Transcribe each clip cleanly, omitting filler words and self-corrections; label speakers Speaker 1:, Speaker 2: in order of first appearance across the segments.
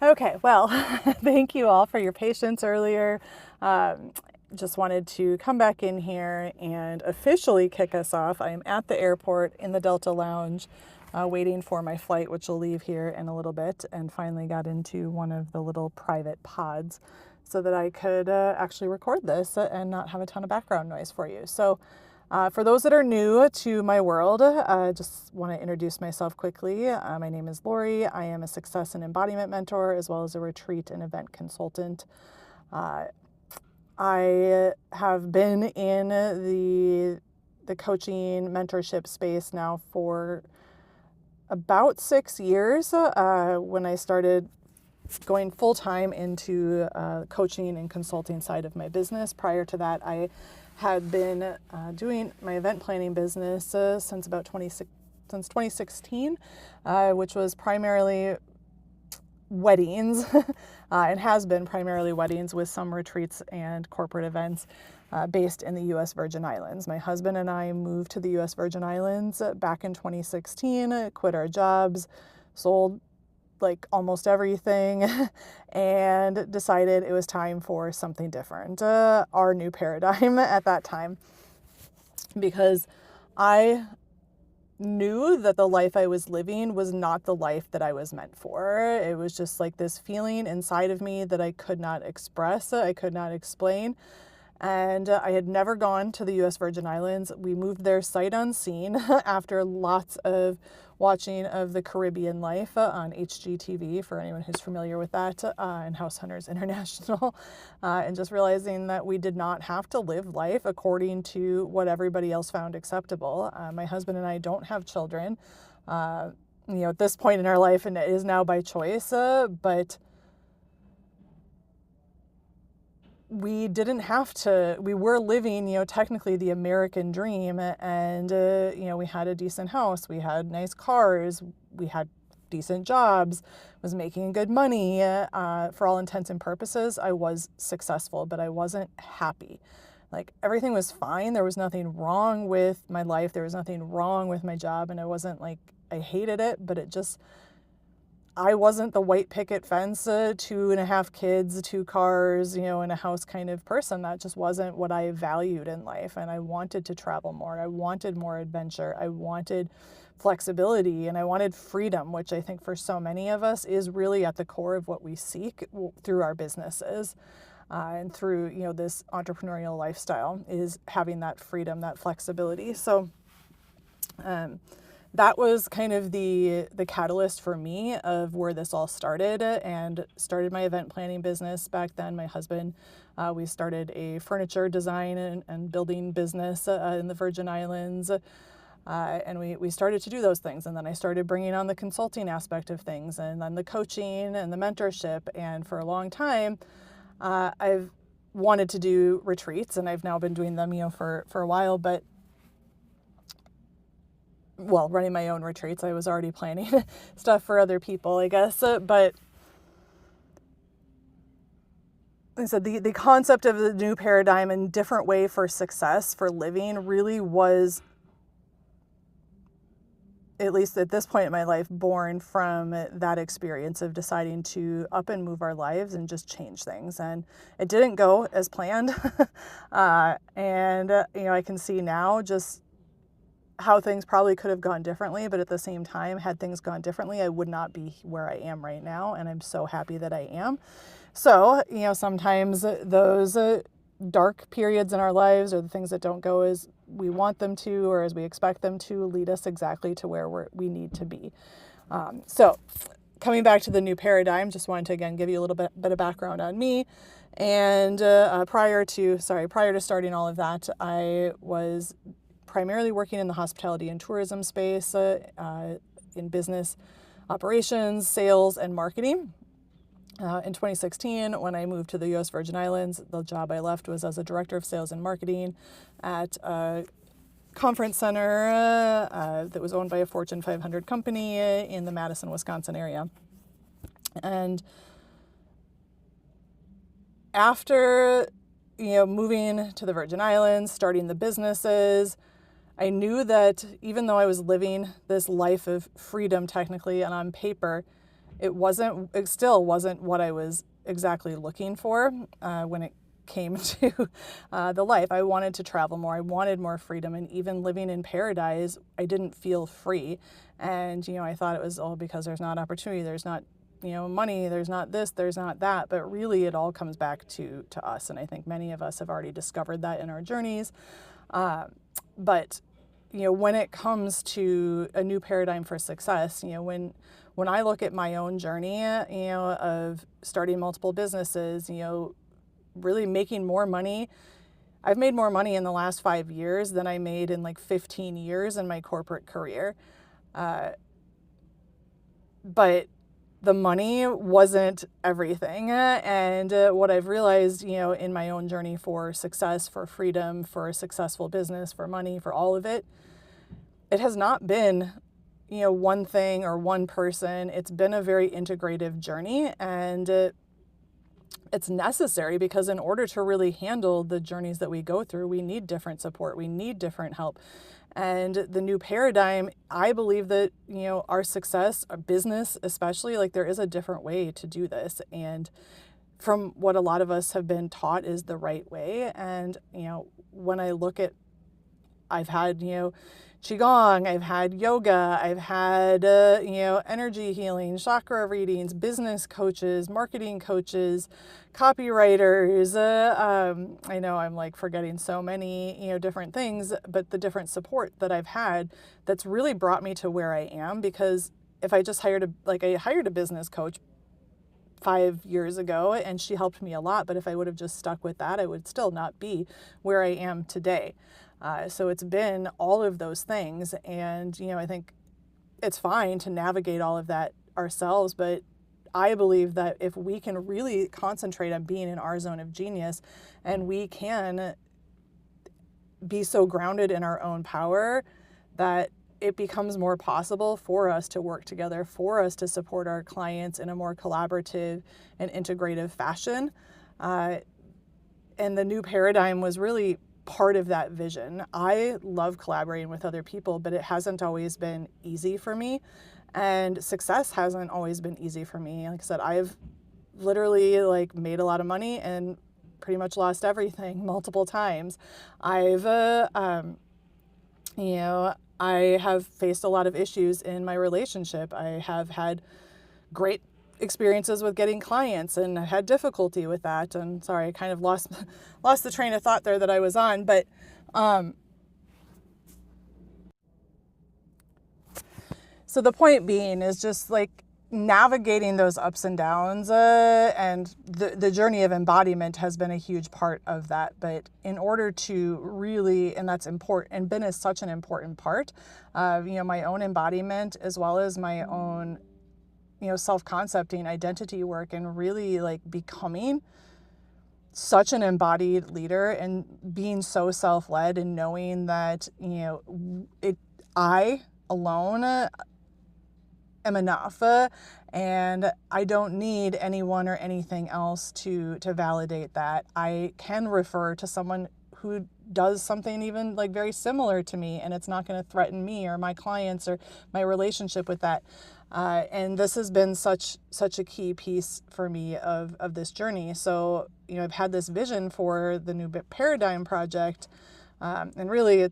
Speaker 1: Okay, well, thank you all for your patience earlier. Just wanted to come back in here and officially kick us off. I am at the airport in the Delta Lounge, waiting for my flight, which will leave here in a little bit, and finally got into one of the little private pods so that I could actually record this and not have a ton of background noise for you. So for those that are new to my world, just want to introduce myself quickly. My name is Lori. I am a success and embodiment mentor as well as a retreat and event consultant. I have been in the coaching mentorship space now for about 6 years. When I started going full time into coaching and consulting side of my business. Prior to that, I had been doing my event planning business since 2016, which was primarily weddings and has been primarily weddings with some retreats and corporate events based in the U.S. Virgin Islands. My husband and I moved to the U.S. Virgin Islands back in 2016, quit our jobs, sold like almost everything and decided it was time for something different, our new paradigm at that time, because I knew that the life I was living was not the life that I was meant for. It was just like this feeling inside of me that I could not express, I could not explain. And I had never gone to the U.S. Virgin Islands. We moved there sight unseen after lots of watching of the Caribbean Life on HGTV, for anyone who's familiar with that, and House Hunters International, and just realizing that we did not have to live life according to what everybody else found acceptable. My husband and I don't have children, at this point in our life, and it is now by choice, but we didn't have to. We were living, technically the American dream, and, we had a decent house, we had nice cars, we had decent jobs, was making good money. For all intents and purposes, I was successful, but I wasn't happy. Like, everything was fine. There was nothing wrong with my life. There was nothing wrong with my job, and I wasn't like, I hated it, but I wasn't the white picket fence, 2.5 kids, 2 cars, in a house kind of person. That just wasn't what I valued in life. And I wanted to travel more. I wanted more adventure. I wanted flexibility and I wanted freedom, which I think for so many of us is really at the core of what we seek through our businesses. And through, this entrepreneurial lifestyle, is having that freedom, that flexibility. So, that was kind of the catalyst for me of where this all started, and started my event planning business back then. My husband, we started a furniture design and building business in the Virgin Islands. And we started to do those things. And then I started bringing on the consulting aspect of things, and then the coaching and the mentorship. And for a long time, I've wanted to do retreats, and I've now been doing them, for a while, but running my own retreats. I was already planning stuff for other people, I guess. But so the concept of the new paradigm and different way for success, for living, really was, at least at this point in my life, born from that experience of deciding to up and move our lives and just change things. And it didn't go as planned. And I can see now just how things probably could have gone differently, but at the same time, had things gone differently, I would not be where I am right now, and I'm so happy that I am. So, sometimes those dark periods in our lives, or the things that don't go as we want them to or as we expect them to, lead us exactly to where we need to be. So, coming back to the new paradigm, just wanted to again give you a little bit of background on me. And prior to starting all of that, I was primarily working in the hospitality and tourism space, in business operations, sales, and marketing. In 2016, when I moved to the U.S. Virgin Islands, the job I left was as a director of sales and marketing at a conference center that was owned by a Fortune 500 company in the Madison, Wisconsin area. And after, moving to the Virgin Islands, starting the businesses, I knew that even though I was living this life of freedom technically and on paper, it still wasn't what I was exactly looking for when it came to the life. I wanted to travel more. I wanted more freedom. And even living in paradise, I didn't feel free. And, I thought it was all because there's not opportunity, there's not, money, there's not this, there's not that. But really, it all comes back to us. And I think many of us have already discovered that in our journeys. But, when it comes to a new paradigm for success, when I look at my own journey, of starting multiple businesses, really making more money. I've made more money in the last 5 years than I made in like 15 years in my corporate career. But the money wasn't everything. And what I've realized, in my own journey for success, for freedom, for a successful business, for money, for all of it, it has not been, one thing or one person. It's been a very integrative journey, and it's necessary because in order to really handle the journeys that we go through, we need different support. We need different help. And the new paradigm, I believe that, our success, our business especially, like there is a different way to do this. And from what a lot of us have been taught is the right way. And, when I look at, I've had, Qigong, I've had yoga, I've had, energy healing, chakra readings, business coaches, marketing coaches, copywriters. I know I'm like forgetting so many, different things, but the different support that I've had that's really brought me to where I am. Because if I just I hired a business coach 5 years ago and she helped me a lot, but if I would have just stuck with that, I would still not be where I am today. So it's been all of those things. And, I think it's fine to navigate all of that ourselves. But I believe that if we can really concentrate on being in our zone of genius and we can be so grounded in our own power that it becomes more possible for us to work together, for us to support our clients in a more collaborative and integrative fashion. And the new paradigm was really part of that vision. I love collaborating with other people, but it hasn't always been easy for me. And success hasn't always been easy for me. Like I said, I've literally made a lot of money and pretty much lost everything multiple times. I've, I have faced a lot of issues in my relationship. I have had great experiences with getting clients and I had difficulty with that. And sorry, I kind of lost the train of thought there that I was on. But so the point being is just navigating those ups and downs, and the journey of embodiment has been a huge part of that. But in order to really, and that's important, and been is such an important part of, my own embodiment as well as my own, self-concepting, identity work, and really becoming such an embodied leader and being so self-led and knowing that, I alone am enough, and I don't need anyone or anything else to validate that. I can refer to someone who does something even very similar to me, and it's not going to threaten me or my clients or my relationship with that. And this has been such a key piece for me of this journey. So, I've had this vision for the new paradigm project, and really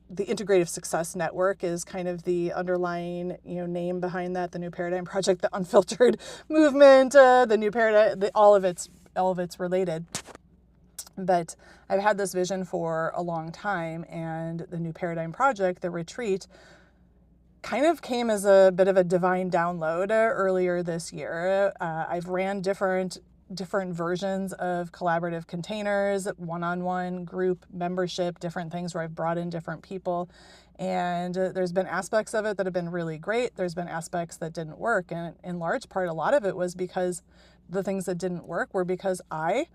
Speaker 1: the Integrative Success Network is kind of the underlying, name behind that. The New Paradigm Project, the Unfiltered Movement, the New Paradigm, all of it's related. But I've had this vision for a long time, and the New Paradigm Project, the retreat, kind of came as a bit of a divine download earlier this year. I've ran different versions of collaborative containers, one-on-one, group, membership, different things where I've brought in different people. And there's been aspects of it that have been really great. There's been aspects that didn't work. And in large part, a lot of it was because the things that didn't work were because I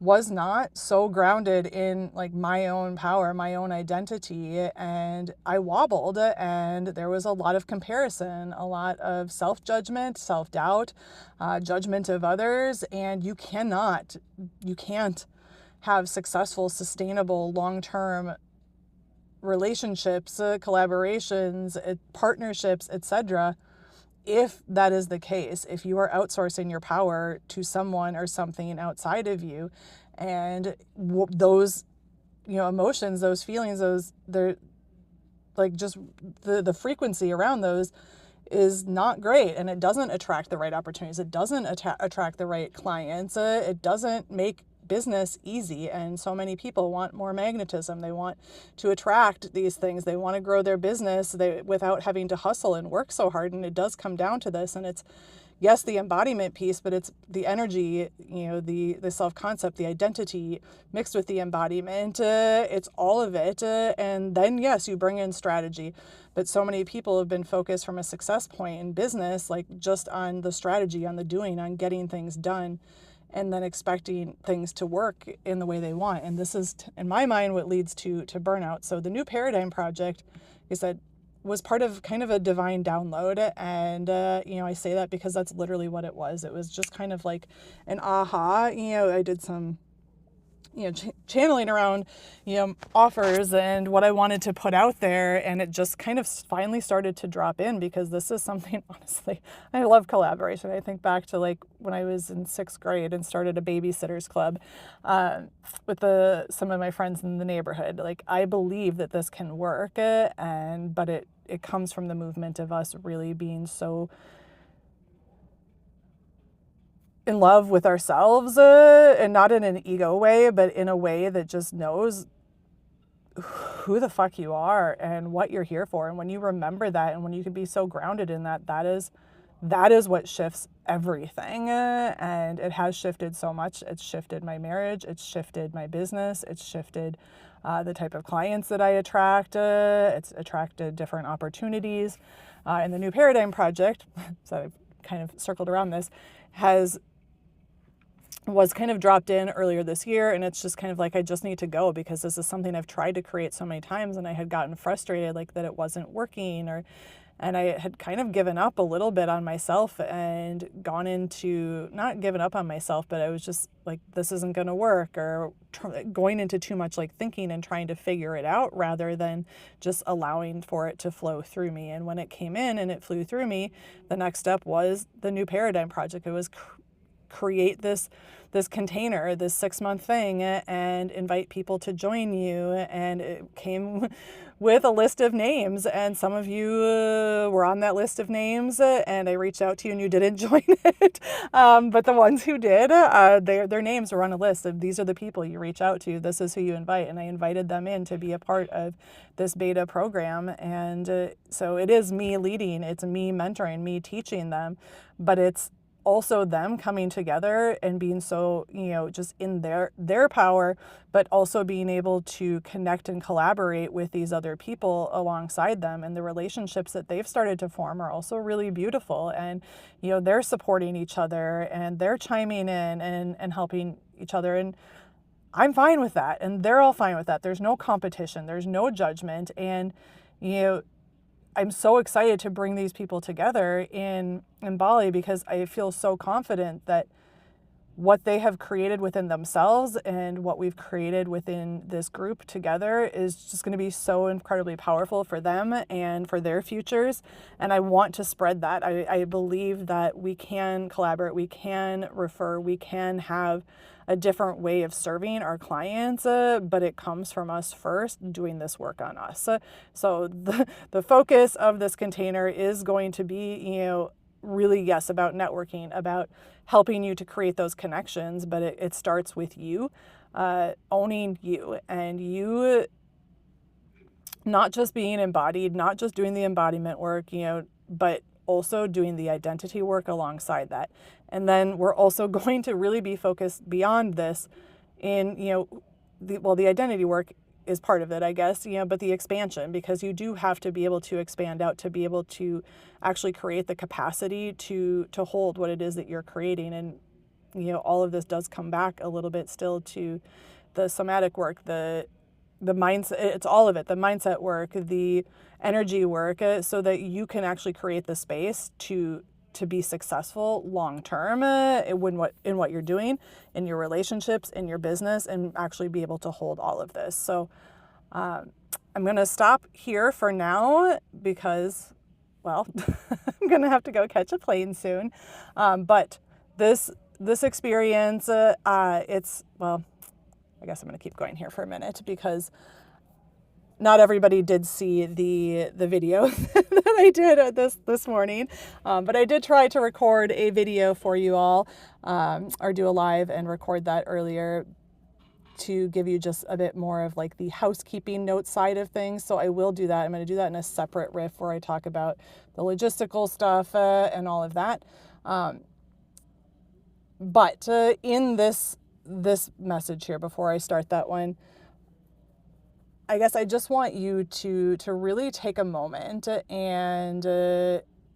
Speaker 1: was not so grounded in my own power, my own identity, and I wobbled, and there was a lot of comparison, a lot of self-judgment, self-doubt, judgment of others, and you can't have successful, sustainable, long-term relationships, collaborations, partnerships, etc., if that is the case, if you are outsourcing your power to someone or something outside of you, and those, emotions, those feelings, they're like, just the frequency around those is not great, and it doesn't attract the right opportunities. It doesn't attract the right clients. It doesn't make business easy, and so many people want more magnetism. They want to attract these things. They want to grow their business without having to hustle and work so hard, and it does come down to this. And it's, yes, the embodiment piece, but it's the energy, the self-concept, the identity mixed with the embodiment. It's all of it. And then, yes, you bring in strategy. But so many people have been focused from a success point in business, like just on the strategy, on the doing, on getting things done, and then expecting things to work in the way they want. And this is, in my mind, what leads to burnout. So the New Paradigm Project, is that was part of kind of a divine download. And, I say that because that's literally what it was. It was just kind of like an aha. I did some, channeling around, offers and what I wanted to put out there. And it just kind of finally started to drop in, because this is something, honestly, I love collaboration. I think back to like when I was in 6th grade and started a babysitters club with some of my friends in the neighborhood. Like, I believe that this can work, but it comes from the movement of us really being so in love with ourselves, and not in an ego way, but in a way that just knows who the fuck you are and what you're here for. And when you remember that, and when you can be so grounded in that, that is what shifts everything. And it has shifted so much. It's shifted my marriage. It's shifted my business. It's shifted the type of clients that I attract. It's attracted different opportunities. And the New Paradigm Project, so I've kind of circled around this, was kind of dropped in earlier this year. And it's just kind of like, I just need to go, because this is something I've tried to create so many times, and I had gotten frustrated, like, that it wasn't working, and I had kind of given up a little bit on myself, and gone into, not given up on myself, but I was just like, this isn't going to work, or going into too much like thinking and trying to figure it out, rather than just allowing for it to flow through me. And when it came in and it flew through me, the next step was the New Paradigm Project. It was create this container, this 6-month thing, and invite people to join you. And it came with a list of names, and some of you were on that list of names, and I reached out to you and you didn't join it. But the ones who did, their names were on a list of, these are the people you reach out to, this is who you invite. And I invited them in to be a part of this beta program. And so it is me leading, it's me mentoring, me teaching them, but it's also them coming together and being so, just in their power, but also being able to connect and collaborate with these other people alongside them. And the relationships that they've started to form are also really beautiful. And, they're supporting each other, and they're chiming in and helping each other. And I'm fine with that. And they're all fine with that. There's no competition. There's no judgment. And, I'm so excited to bring these people together in Bali, because I feel so confident that what they have created within themselves and what we've created within this group together is just going to be so incredibly powerful for them and for their futures. And I want to spread that. I believe that we can collaborate, we can refer, we can have a different way of serving our clients, but it comes from us first doing this work on us. So the focus of this container is going to be, really, yes, about networking, about helping you to create those connections, but it starts with you, owning you, and you not just being embodied, not just doing the embodiment work, but also doing the identity work alongside that. And then we're also going to really be focused beyond this in, the identity work is part of it, I guess, but the expansion, because you do have to be able to expand out to be able to actually create the capacity to hold what it is that you're creating. And, all of this does come back a little bit still to the somatic work, the mindset, it's all of it, the mindset work, the energy work, so that you can actually create the space to be successful long term in what you're doing, in your relationships, in your business, and actually be able to hold all of this. So I'm going to stop here for now, because well, I'm going to have to go catch a plane soon. But this experience, it's, well, I guess I'm going to keep going here for a minute because not everybody did see the video that I did this morning, but I did try to record a video for you all, or do a live and record that earlier to give you just a bit more of like the housekeeping note side of things. So I will do that. I'm going to do that in a separate riff where I talk about the logistical stuff and all of that. But in this message here, before I start that one, I guess I just want you to really take a moment and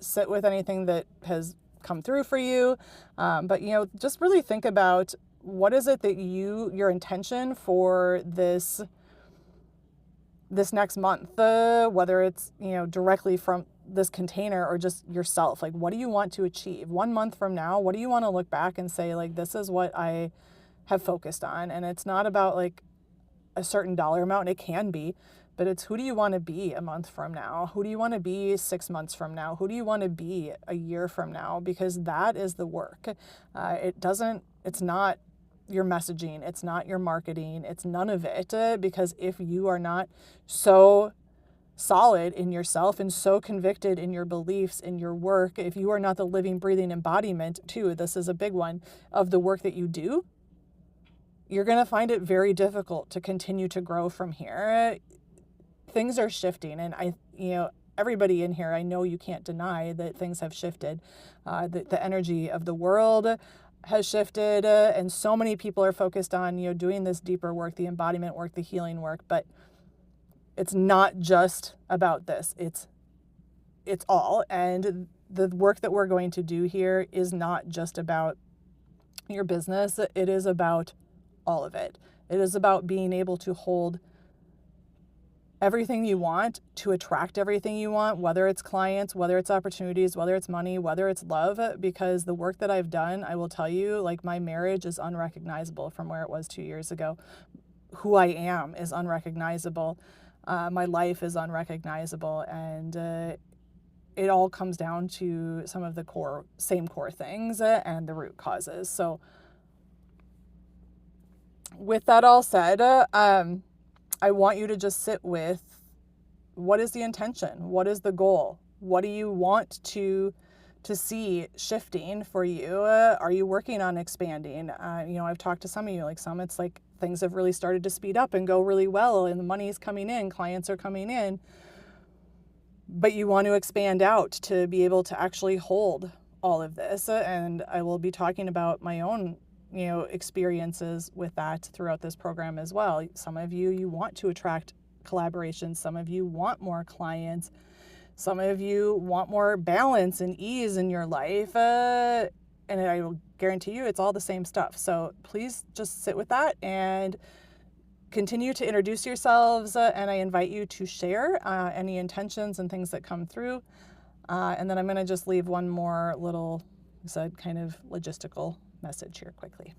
Speaker 1: sit with anything that has come through for you. But, you know, just really think about what is it that your intention for this next month, whether it's, you know, directly from this container or just yourself. Like, what do you want to achieve 1 month from now? What do you want to look back and say, like, this is what I have focused on? And it's not about like a certain dollar amount, and it can be, but it's who do you want to be a month from now? Who do you want to be 6 months from now? Who do you want to be a year from now? Because that is the work. It's not your messaging. It's not your marketing. It's none of it. Because if you are not so solid in yourself and so convicted in your beliefs, in your work, if you are not the living, breathing embodiment too, this is a big one, of the work that you do, you're going to find it very difficult to continue to grow from here. Things are shifting, and everybody in here, I know you can't deny that things have shifted. The energy of the world has shifted, and so many people are focused on, doing this deeper work, the embodiment work, the healing work, but it's not just about this. It's all, and the work that we're going to do here is not just about your business. It is about all of it. It is about being able to hold everything you want, to attract everything you want, whether it's clients, whether it's opportunities, whether it's money, whether it's love, because the work that I've done, I will tell you, like, my marriage is unrecognizable from where it was 2 years ago. Who I am is unrecognizable. My life is unrecognizable, and it all comes down to some of the same core things and the root causes. So with that all said, I want you to just sit with, what is the intention? What is the goal? What do you want to see shifting for you? Are you working on expanding? I've talked to some of you, like some, it's like things have really started to speed up and go really well, and the money is coming in, clients are coming in, but you want to expand out to be able to actually hold all of this. And I will be talking about my own experiences with that throughout this program as well. Some of you want to attract collaborations. Some of you want more clients. Some of you want more balance and ease in your life. And I will guarantee you it's all the same stuff. So please just sit with that and continue to introduce yourselves. And I invite you to share any intentions and things that come through. And then I'm going to just leave one more little, kind of logistical message here quickly.